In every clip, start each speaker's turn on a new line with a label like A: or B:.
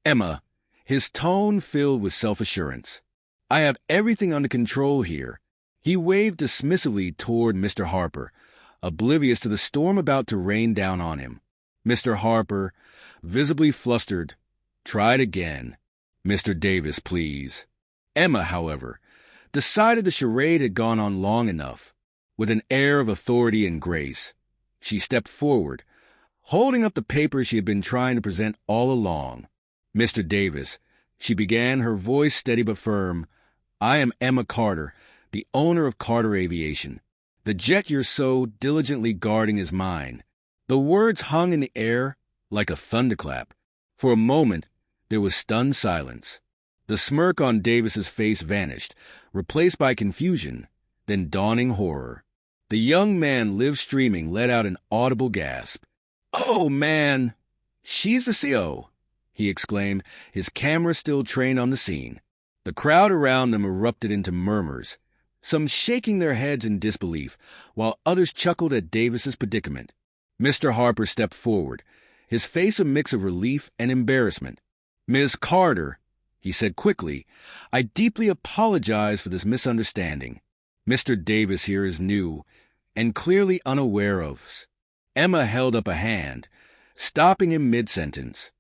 A: Emma, his tone filled with self-assurance. I have everything under control here. He waved dismissively toward Mr. Harper, oblivious to the storm about to rain down on him. Mr. Harper, visibly flustered, tried again. Mr. Davis, please. Emma, however, decided the charade had gone on long enough. With an air of authority and grace, she stepped forward, holding up the paper she had been trying to present all along. Mr. Davis, she began, her voice steady but firm, I am Emma Carter, the owner of Carter Aviation. The jet you're so diligently guarding is mine. The words hung in the air like a thunderclap. For a moment, there was stunned silence. The smirk on Davis's face vanished, replaced by confusion, then dawning horror. The young man, live streaming, let out an audible gasp. Oh, man! She's the CO, he exclaimed, his camera still trained on the scene. The crowd around them erupted into murmurs, some shaking their heads in disbelief, while others chuckled at Davis's predicament. Mr. Harper stepped forward, his face a mix of relief and embarrassment. Ms. Carter, he said quickly, I deeply apologize for this misunderstanding. Mr. Davis here is new and clearly unaware of us. Emma held up a hand, stopping him mid-sentence.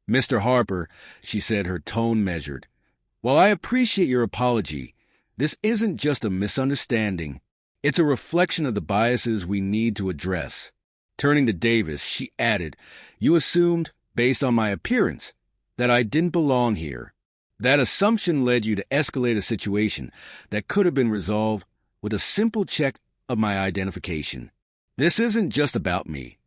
A: Mr. Harper, she said, her tone measured, while I appreciate your apology, this isn't just a misunderstanding. It's a reflection of the biases we need to address. Turning to Davis, she added, you assumed, based on my appearance, that I didn't belong here. That assumption led you to escalate a situation that could have been resolved with a simple check of my identification. This isn't just about me.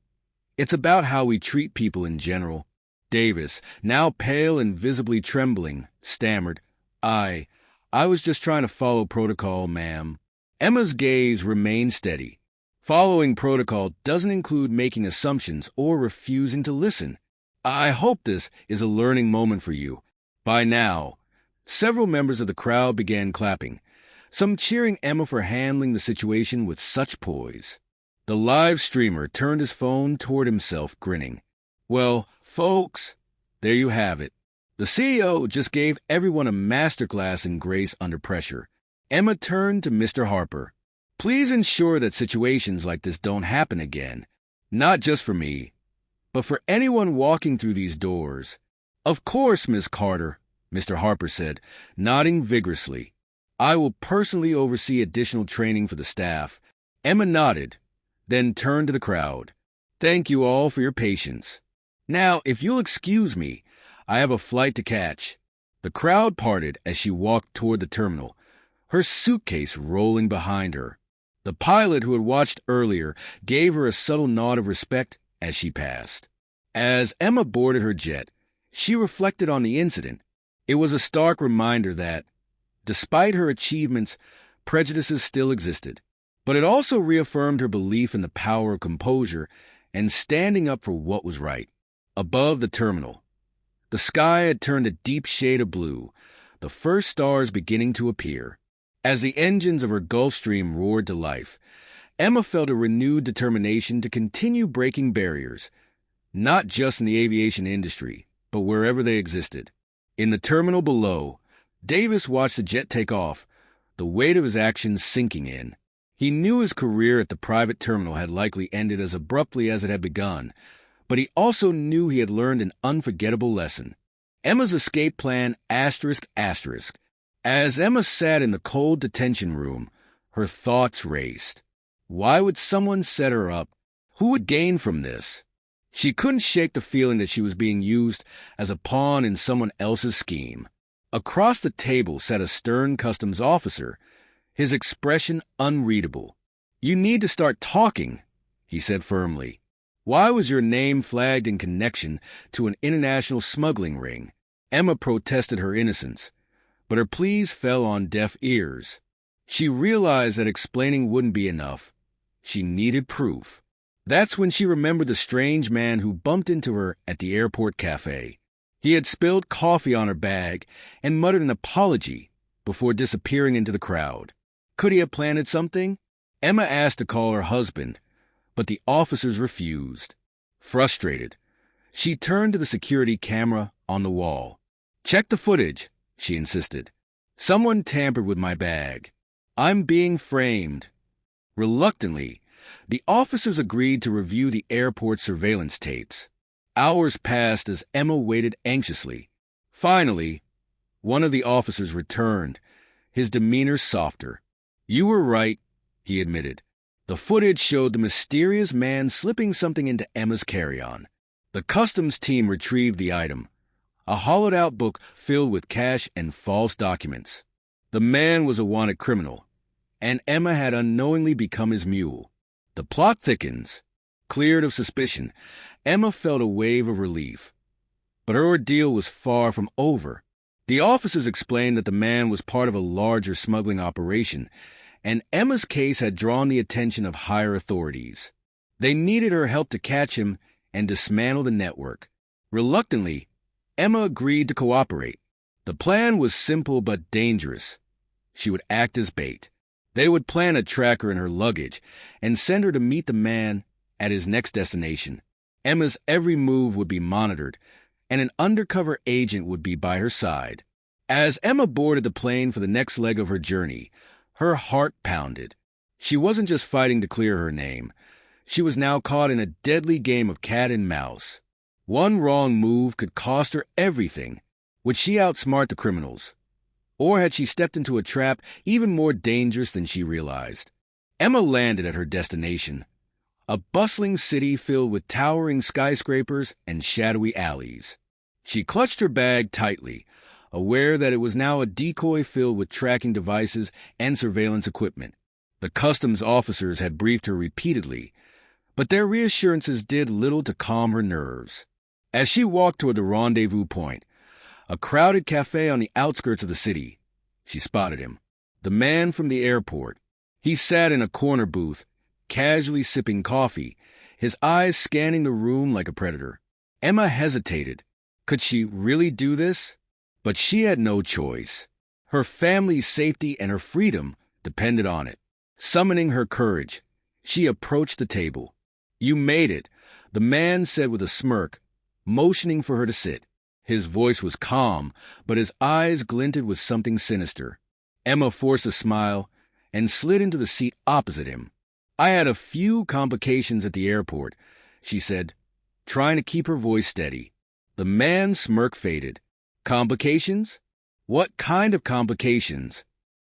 A: It's about how we treat people in general. Davis, now pale and visibly trembling, stammered, I was just trying to follow protocol, ma'am. Emma's gaze remained steady. Following protocol doesn't include making assumptions or refusing to listen. I hope this is a learning moment for you. By now, several members of the crowd began clapping, some cheering Emma for handling the situation with such poise. The live streamer turned his phone toward himself, grinning. Well, folks, there you have it. The CEO just gave everyone a masterclass in grace under pressure. Emma turned to Mr. Harper. Please ensure that situations like this don't happen again, not just for me, but for anyone walking through these doors. Of course, Miss Carter, Mr. Harper said, nodding vigorously. I will personally oversee additional training for the staff. Emma nodded, then turned to the crowd. Thank you all for your patience. Now, if you'll excuse me, I have a flight to catch. The crowd parted as she walked toward the terminal, her suitcase rolling behind her. The pilot who had watched earlier gave her a subtle nod of respect as she passed. As Emma boarded her jet, she reflected on the incident. It was a stark reminder that, despite her achievements, prejudices still existed. But it also reaffirmed her belief in the power of composure and standing up for what was right. Above the terminal, the sky had turned a deep shade of blue, the first stars beginning to appear. As the engines of her Gulfstream roared to life, Emma felt a renewed determination to continue breaking barriers, not just in the aviation industry, but wherever they existed. In the terminal below, Davis watched the jet take off, the weight of his actions sinking in. He knew his career at the private terminal had likely ended as abruptly as it had begun, but he also knew he had learned an unforgettable lesson. Emma's escape plan ***. As Emma sat in the cold detention room, her thoughts raced. Why would someone set her up? Who would gain from this? She couldn't shake the feeling that she was being used as a pawn in someone else's scheme. Across the table sat a stern customs officer, his expression unreadable. You need to start talking, he said firmly. Why was your name flagged in connection to an international smuggling ring? Emma protested her innocence, but her pleas fell on deaf ears. She realized that explaining wouldn't be enough. She needed proof. That's when she remembered the strange man who bumped into her at the airport cafe. He had spilled coffee on her bag and muttered an apology before disappearing into the crowd. Could he have planted something? Emma asked to call her husband, but the officers refused. Frustrated, she turned to the security camera on the wall. "Check the footage," she insisted. "Someone tampered with my bag. I'm being framed." Reluctantly, the officers agreed to review the airport surveillance tapes. Hours passed as Emma waited anxiously. Finally, one of the officers returned, his demeanor softer. "You were right," he admitted. The footage showed the mysterious man slipping something into Emma's carry-on. The customs team retrieved the item, a hollowed-out book filled with cash and false documents. The man was a wanted criminal, and Emma had unknowingly become his mule. The plot thickens. Cleared of suspicion, Emma felt a wave of relief. But her ordeal was far from over. The officers explained that the man was part of a larger smuggling operation, and Emma's case had drawn the attention of higher authorities. They needed her help to catch him and dismantle the network. Reluctantly, Emma agreed to cooperate. The plan was simple but dangerous. She would act as bait. They would plant a tracker in her luggage and send her to meet the man at his next destination. Emma's every move would be monitored, and an undercover agent would be by her side. As Emma boarded the plane for the next leg of her journey, her heart pounded. She wasn't just fighting to clear her name. She was now caught in a deadly game of cat and mouse. One wrong move could cost her everything. Would she outsmart the criminals? Or had she stepped into a trap even more dangerous than she realized? Emma landed at her destination, a bustling city filled with towering skyscrapers and shadowy alleys. She clutched her bag tightly, aware that it was now a decoy filled with tracking devices and surveillance equipment. The customs officers had briefed her repeatedly, but their reassurances did little to calm her nerves. As she walked toward the rendezvous point, a crowded cafe on the outskirts of the city, she spotted him. The man from the airport. He sat in a corner booth, casually sipping coffee, his eyes scanning the room like a predator. Emma hesitated. Could she really do this? But she had no choice. Her family's safety and her freedom depended on it. Summoning her courage, she approached the table. "You made it," the man said with a smirk, motioning for her to sit. His voice was calm, but his eyes glinted with something sinister. Emma forced a smile and slid into the seat opposite him. "I had a few complications at the airport," she said, trying to keep her voice steady. The man's smirk faded. "Complications? What kind of complications?"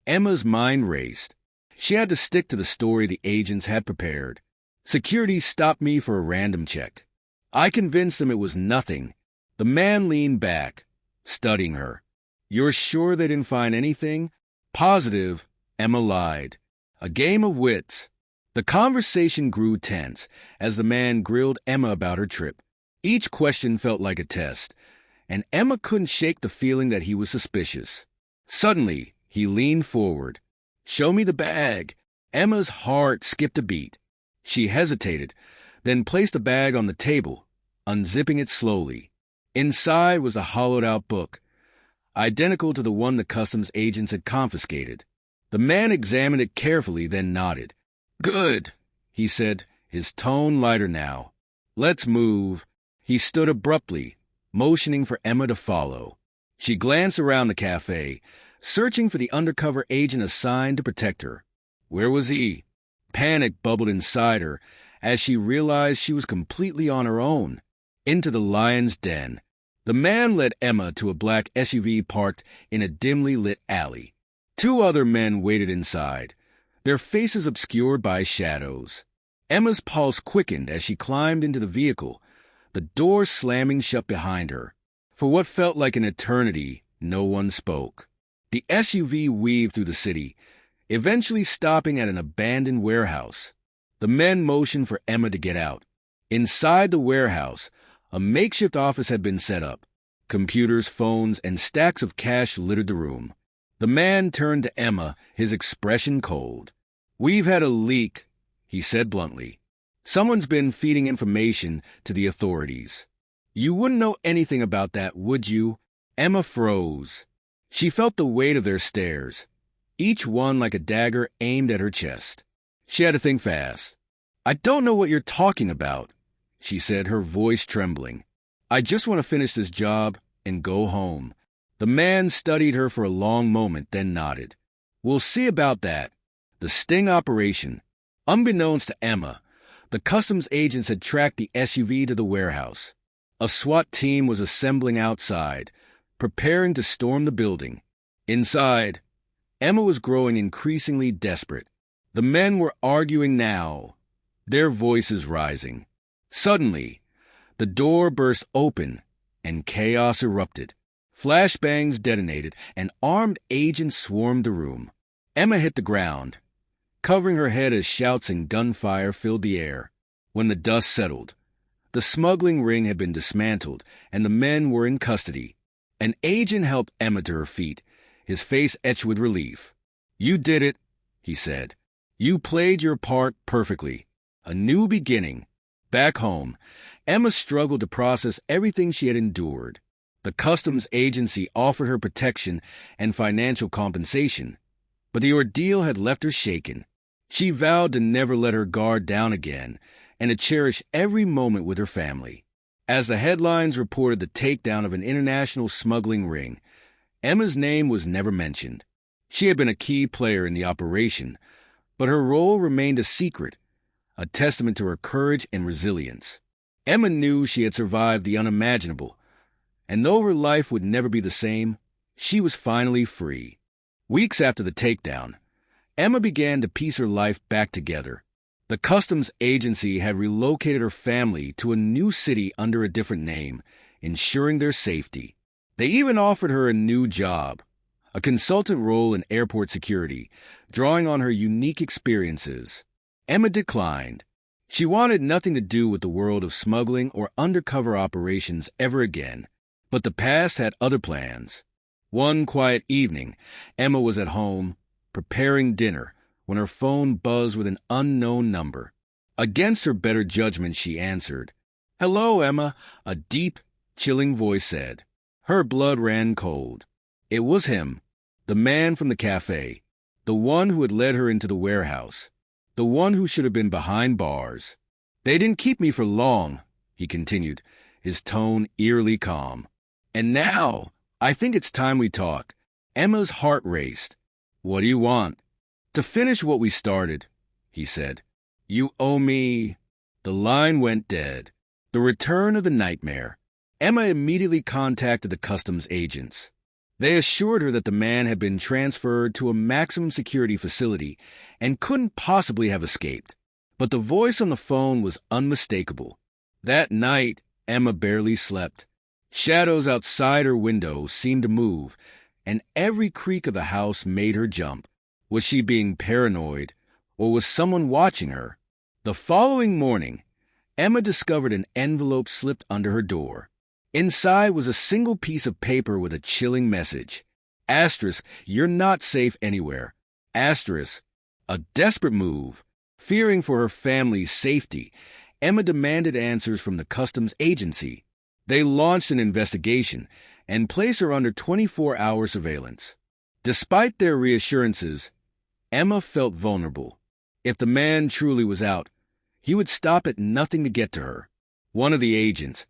A: Emma's mind raced. She had to stick to the story the agents had prepared. "Security stopped me for a random check. I convinced them it was nothing." The man leaned back, studying her. "You're sure they didn't find anything?" "Positive," Emma lied. A game of wits. The conversation grew tense as the man grilled Emma about her trip. Each question felt like a test, and Emma couldn't shake the feeling that he was suspicious. Suddenly, he leaned forward. "Show me the bag." Emma's heart skipped a beat. She hesitated, then placed the bag on the table, unzipping it slowly. Inside was a hollowed-out book, identical to the one the customs agents had confiscated. The man examined it carefully, then nodded. "Good," he said, his tone lighter now. "Let's move." He stood abruptly, motioning for Emma to follow. She glanced around the cafe, searching for the undercover agent assigned to protect her. Where was he? Panic bubbled inside her as she realized she was completely on her own. Into the lion's den. The man led Emma to a black SUV parked in a dimly lit alley. Two other men waited inside, their faces obscured by shadows. Emma's pulse quickened as she climbed into the vehicle, the door slamming shut behind her. For what felt like an eternity, no one spoke. The SUV weaved through the city, eventually stopping at an abandoned warehouse. The men motioned for Emma to get out. Inside the warehouse, a makeshift office had been set up. Computers, phones, and stacks of cash littered the room. The man turned to Emma, his expression cold. "We've had a leak," he said bluntly. "Someone's been feeding information to the authorities." "You wouldn't know anything about that, would you?" Emma froze. She felt the weight of their stares, each one like a dagger aimed at her chest. She had to think fast. "I don't know what you're talking about," she said, her voice trembling. "I just want to finish this job and go home. The man studied her for a long moment, then nodded. We'll see about that. The sting operation. Unbeknownst to Emma, the customs agents had tracked the SUV to the warehouse. A SWAT team was assembling outside, preparing to storm the building. Inside, Emma was growing increasingly desperate. The men were arguing now, their voices rising. Suddenly, the door burst open and chaos erupted. Flashbangs detonated and armed agents swarmed the room. Emma hit the ground, covering her head as shouts and gunfire filled the air. When the dust settled, the smuggling ring had been dismantled and the men were in custody. An agent helped Emma to her feet, his face etched with relief. You did it, he said. You played your part perfectly. A new beginning. Back home, Emma struggled to process everything she had endured. The customs agency offered her protection and financial compensation, but the ordeal had left her shaken. She vowed to never let her guard down again and to cherish every moment with her family. As the headlines reported the takedown of an international smuggling ring, Emma's name was never mentioned. She had been a key player in the operation, but her role remained a secret, a testament to her courage and resilience. Emma knew she had survived the unimaginable, and though her life would never be the same, she was finally free. Weeks after the takedown, Emma began to piece her life back together. The customs agency had relocated her family to a new city under a different name, ensuring their safety. They even offered her a new job, a consultant role in airport security, drawing on her unique experiences. Emma declined. She wanted nothing to do with the world of smuggling or undercover operations ever again, but the past had other plans. One quiet evening, Emma was at home, preparing dinner, when her phone buzzed with an unknown number. Against her better judgment, she answered. "Hello, Emma," a deep, chilling voice said. Her blood ran cold. It was him, the man from the cafe, the one who had led her into the warehouse, the one who should have been behind bars. "They didn't keep me for long," he continued, his tone eerily calm. "And now, I think it's time we talk." Emma's heart raced. "What do you want?" "To finish what we started," he said. "You owe me—" The line went dead. The return of the nightmare. Emma immediately contacted the customs agents. They assured her that the man had been transferred to a maximum security facility and couldn't possibly have escaped. But the voice on the phone was unmistakable. That night, Emma barely slept. Shadows outside her window seemed to move, and every creak of the house made her jump. Was she being paranoid, or was someone watching her? The following morning, Emma discovered an envelope slipped under her door. Inside was a single piece of paper with a chilling message. Asterisk, you're not safe anywhere. Asterisk, a desperate move. Fearing for her family's safety, Emma demanded answers from the customs agency. They launched an investigation and placed her under 24-hour surveillance. Despite their reassurances, Emma felt vulnerable. If the man truly was out, he would stop at nothing to get to her. One of the agents,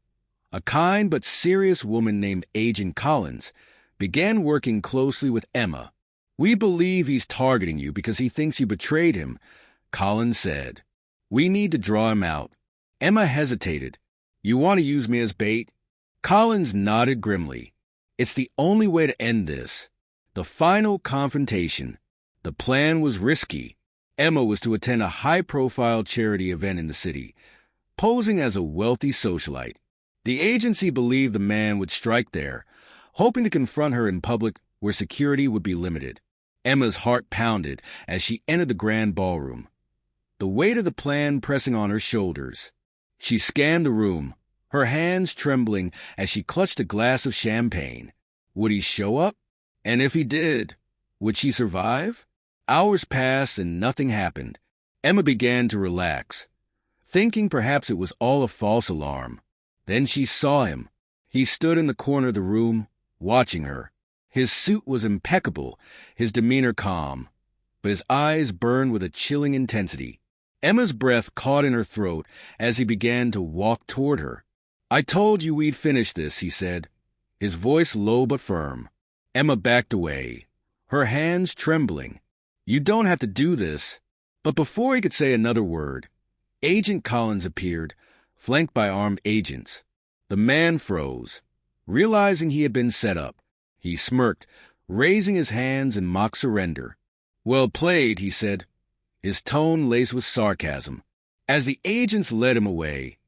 A: a kind but serious woman named Agent Collins, began working closely with Emma. "We believe he's targeting you because he thinks you betrayed him," Collins said. "We need to draw him out." Emma hesitated. "You want to use me as bait?" Collins nodded grimly. "It's the only way to end this." The final confrontation. The plan was risky. Emma was to attend a high-profile charity event in the city, posing as a wealthy socialite. The agency believed the man would strike there, hoping to confront her in public where security would be limited. Emma's heart pounded as she entered the grand ballroom, the weight of the plan pressing on her shoulders. She scanned the room, her hands trembling as she clutched a glass of champagne. Would he show up? And if he did, would she survive? Hours passed and nothing happened. Emma began to relax, thinking perhaps it was all a false alarm. Then she saw him. He stood in the corner of the room, watching her. His suit was impeccable, his demeanor calm, but his eyes burned with a chilling intensity. Emma's breath caught in her throat as he began to walk toward her. "I told you we'd finish this," he said, his voice low but firm. Emma backed away, her hands trembling. "You don't have to do this." But before he could say another word, Agent Collins appeared, flanked by armed agents. The man froze, realizing he had been set up. He smirked, raising his hands in mock surrender. "Well played," he said, his tone laced with sarcasm. As the agents led him away,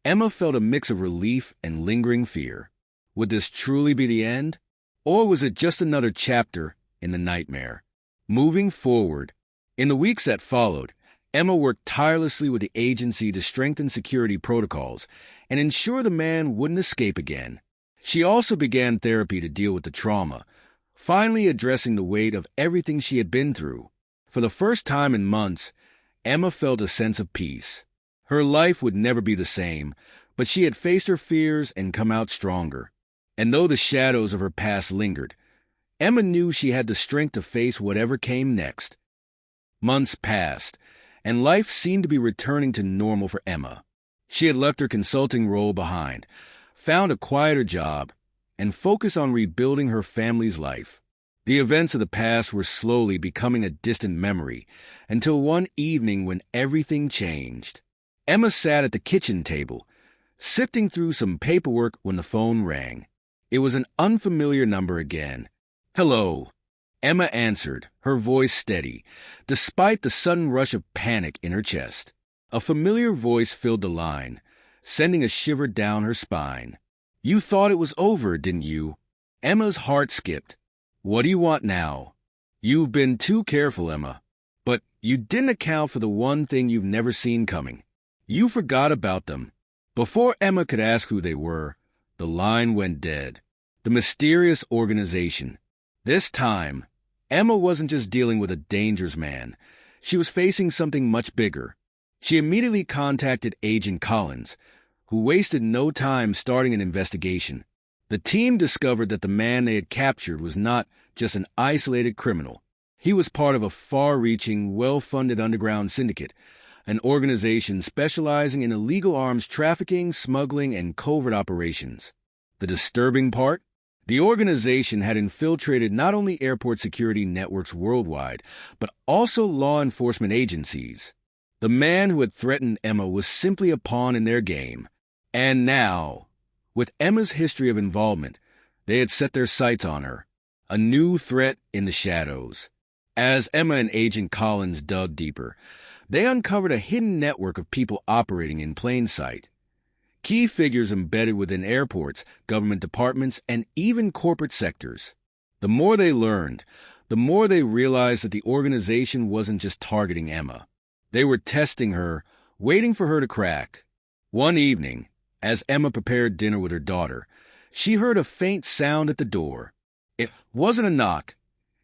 A: Emma felt a mix of relief and lingering fear. Would this truly be the end? Or was it just another chapter in the nightmare? Moving forward, in the weeks that followed, Emma worked tirelessly with the agency to strengthen security protocols and ensure the man wouldn't escape again. She also began therapy to deal with the trauma, finally addressing the weight of everything she had been through. For the first time in months, Emma felt a sense of peace. Her life would never be the same, but she had faced her fears and come out stronger. And though the shadows of her past lingered, Emma knew she had the strength to face whatever came next. Months passed, and life seemed to be returning to normal for Emma. She had left her consulting role behind, found a quieter job, and focused on rebuilding her family's life. The events of the past were slowly becoming a distant memory, until one evening when everything changed. Emma sat at the kitchen table, sifting through some paperwork when the phone rang. It was an unfamiliar number again. "Hello." Emma answered, her voice steady, despite the sudden rush of panic in her chest. A familiar voice filled the line, sending a shiver down her spine. "You thought it was over, didn't you?" Emma's heart skipped. "What do you want now?" "You've been too careful, Emma. But you didn't account for the one thing you've never seen coming. You forgot about them." Before Emma could ask who they were, the line went dead. The mysterious organization. This time, Emma wasn't just dealing with a dangerous man. She was facing something much bigger. She immediately contacted Agent Collins, who wasted no time starting an investigation. The team discovered that the man they had captured was not just an isolated criminal. He was part of a far-reaching, well-funded underground syndicate, an organization specializing in illegal arms trafficking, smuggling, and covert operations. The disturbing part? The organization had infiltrated not only airport security networks worldwide, but also law enforcement agencies. The man who had threatened Emma was simply a pawn in their game. And now, with Emma's history of involvement, they had set their sights on her, a new threat in the shadows. As Emma and Agent Collins dug deeper, they uncovered a hidden network of people operating in plain sight. Key figures embedded within airports, government departments, and even corporate sectors. The more they learned, the more they realized that the organization wasn't just targeting Emma. They were testing her, waiting for her to crack. One evening, as Emma prepared dinner with her daughter, she heard a faint sound at the door. It wasn't a knock.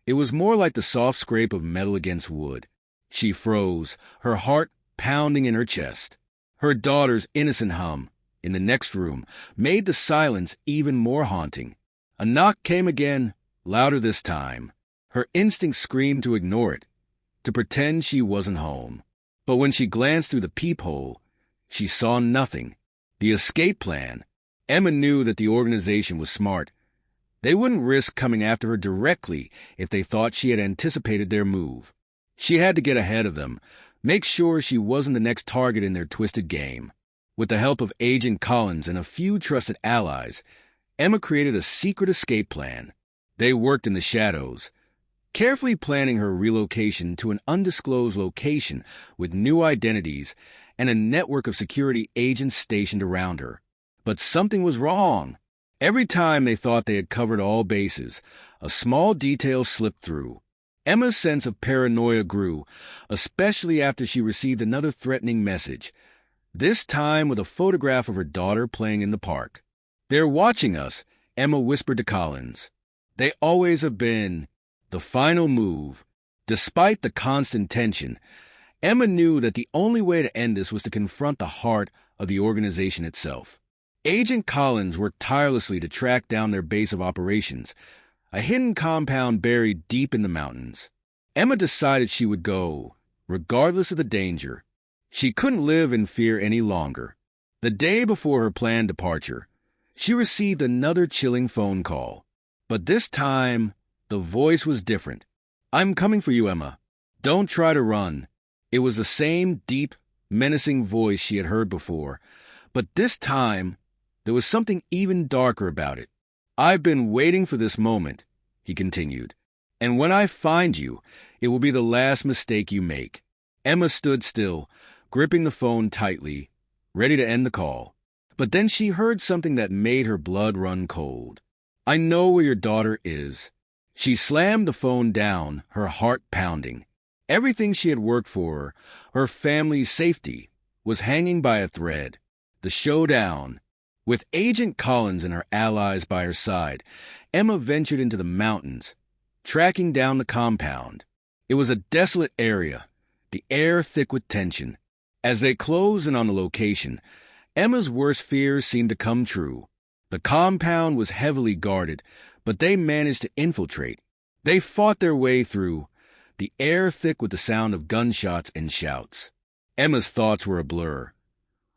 A: It was more like the soft scrape of metal against wood. She froze, her heart pounding in her chest. Her daughter's innocent hum, in the next room, made the silence even more haunting. A knock came again, louder this time. Her instinct screamed to ignore it, to pretend she wasn't home. But when she glanced through the peephole, she saw nothing. The escape plan. Emma knew that the organization was smart. They wouldn't risk coming after her directly if they thought she had anticipated their move. She had to get ahead of them, make sure she wasn't the next target in their twisted game. With the help of Agent Collins and a few trusted allies, Emma created a secret escape plan. They worked in the shadows, carefully planning her relocation to an undisclosed location with new identities and a network of security agents stationed around her. But something was wrong. Every time they thought they had covered all bases, a small detail slipped through. Emma's sense of paranoia grew, especially after she received another threatening message, this time with a photograph of her daughter playing in the park. "They're watching us," Emma whispered to Collins. "They always have been." The final move. Despite the constant tension, Emma knew that the only way to end this was to confront the heart of the organization itself. Agent Collins worked tirelessly to track down their base of operations, a hidden compound buried deep in the mountains. Emma decided she would go, regardless of the danger. She couldn't live in fear any longer. The day before her planned departure, She received another chilling phone call. But this time, the voice was different. "I'm coming for you, Emma. Don't try to run." It was the same deep, menacing voice she had heard before, but this time, there was something even darker about it. "I've been waiting for this moment," he continued. "And when I find you, it will be the last mistake you make." Emma stood still, gripping the phone tightly, ready to end the call. But then she heard something that made her blood run cold. "I know where your daughter is." She slammed the phone down, her heart pounding. Everything she had worked for, her family's safety, was hanging by a thread. The showdown. With Agent Collins and her allies by her side, Emma ventured into the mountains, tracking down the compound. It was a desolate area, the air thick with tension. As they closed in on the location, Emma's worst fears seemed to come true. The compound was heavily guarded, but they managed to infiltrate. They fought their way through, the air thick with the sound of gunshots and shouts. Emma's thoughts were a blur.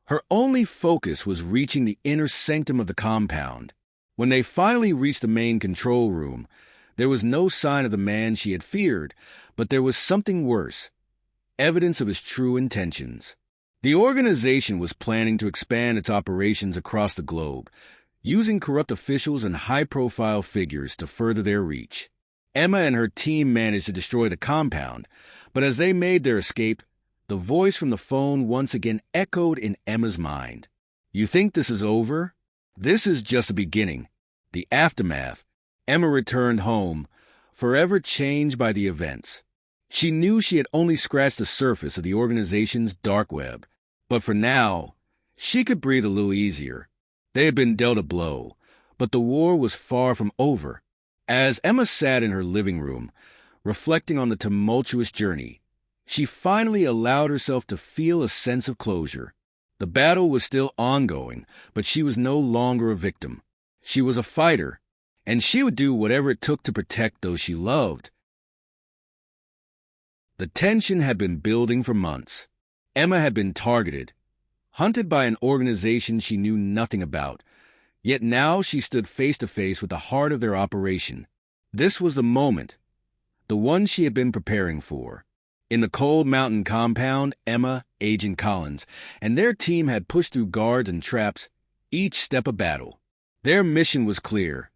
A: Her only focus was reaching the inner sanctum of the compound. When they finally reached the main control room, there was no sign of the man she had feared, but there was something worse, evidence of his true intentions. The organization was planning to expand its operations across the globe, using corrupt officials and high-profile figures to further their reach. Emma and her team managed to destroy the compound, but as they made their escape, the voice from the phone once again echoed in Emma's mind. "You think this is over? This is just the beginning." The aftermath. Emma returned home, forever changed by the events. She knew she had only scratched the surface of the organization's dark web, but for now, she could breathe a little easier. They had been dealt a blow, but the war was far from over. As Emma sat in her living room, reflecting on the tumultuous journey, she finally allowed herself to feel a sense of closure. The battle was still ongoing, but she was no longer a victim. She was a fighter, and she would do whatever it took to protect those she loved. The tension had been building for months. Emma had been targeted, hunted by an organization she knew nothing about. Yet now she stood face to face with the heart of their operation. This was the moment, the one she had been preparing for. In the cold mountain compound, Emma, Agent Collins, and their team had pushed through guards and traps, each step a battle. Their mission was clear: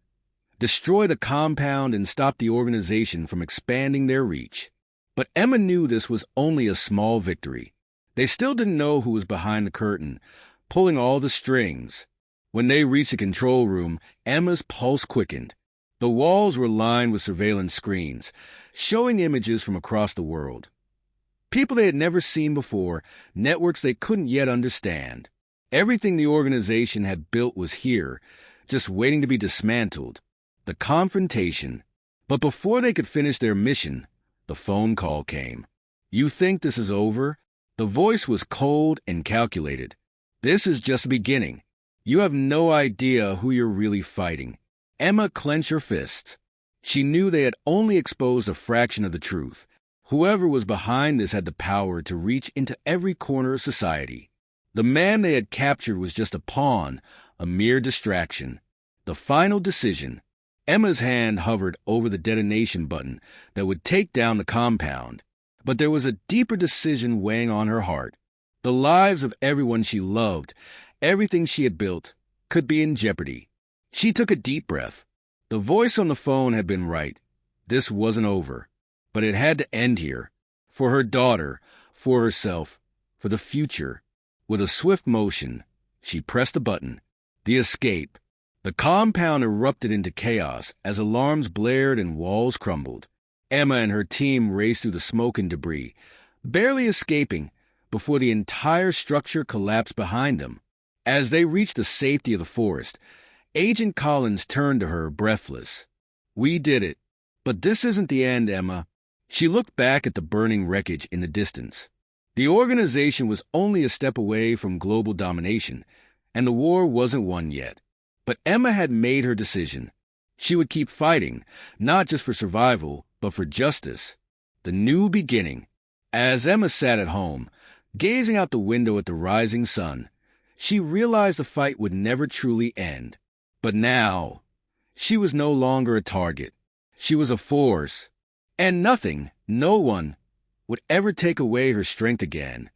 A: destroy the compound and stop the organization from expanding their reach. But Emma knew this was only a small victory. They still didn't know who was behind the curtain, pulling all the strings. When they reached the control room, Emma's pulse quickened. The walls were lined with surveillance screens, showing images from across the world. People they had never seen before, networks they couldn't yet understand. Everything the organization had built was here, just waiting to be dismantled. The confrontation. But before they could finish their mission, the phone call came. "You think this is over?" The voice was cold and calculated. "This is just the beginning. You have no idea who you're really fighting." Emma clenched her fists. She knew they had only exposed a fraction of the truth. Whoever was behind this had the power to reach into every corner of society. The man they had captured was just a pawn, a mere distraction. The final decision. Emma's hand hovered over the detonation button that would take down the compound. But there was a deeper decision weighing on her heart. The lives of everyone she loved, everything she had built, could be in jeopardy. She took a deep breath. The voice on the phone had been right. This wasn't over. But it had to end here. For her daughter, for herself, for the future. With a swift motion, she pressed a button. The escape. The compound erupted into chaos as alarms blared and walls crumbled. Emma and her team raced through the smoke and debris, barely escaping before the entire structure collapsed behind them. As they reached the safety of the forest, Agent Collins turned to her, breathless. "We did it. But this isn't the end, Emma." She looked back at the burning wreckage in the distance. The organization was only a step away from global domination, and the war wasn't won yet. But Emma had made her decision. She would keep fighting, not just for survival, but for justice. The new beginning. As Emma sat at home, gazing out the window at the rising sun, she realized the fight would never truly end. But now, she was no longer a target. She was a force. And nothing, no one, would ever take away her strength again.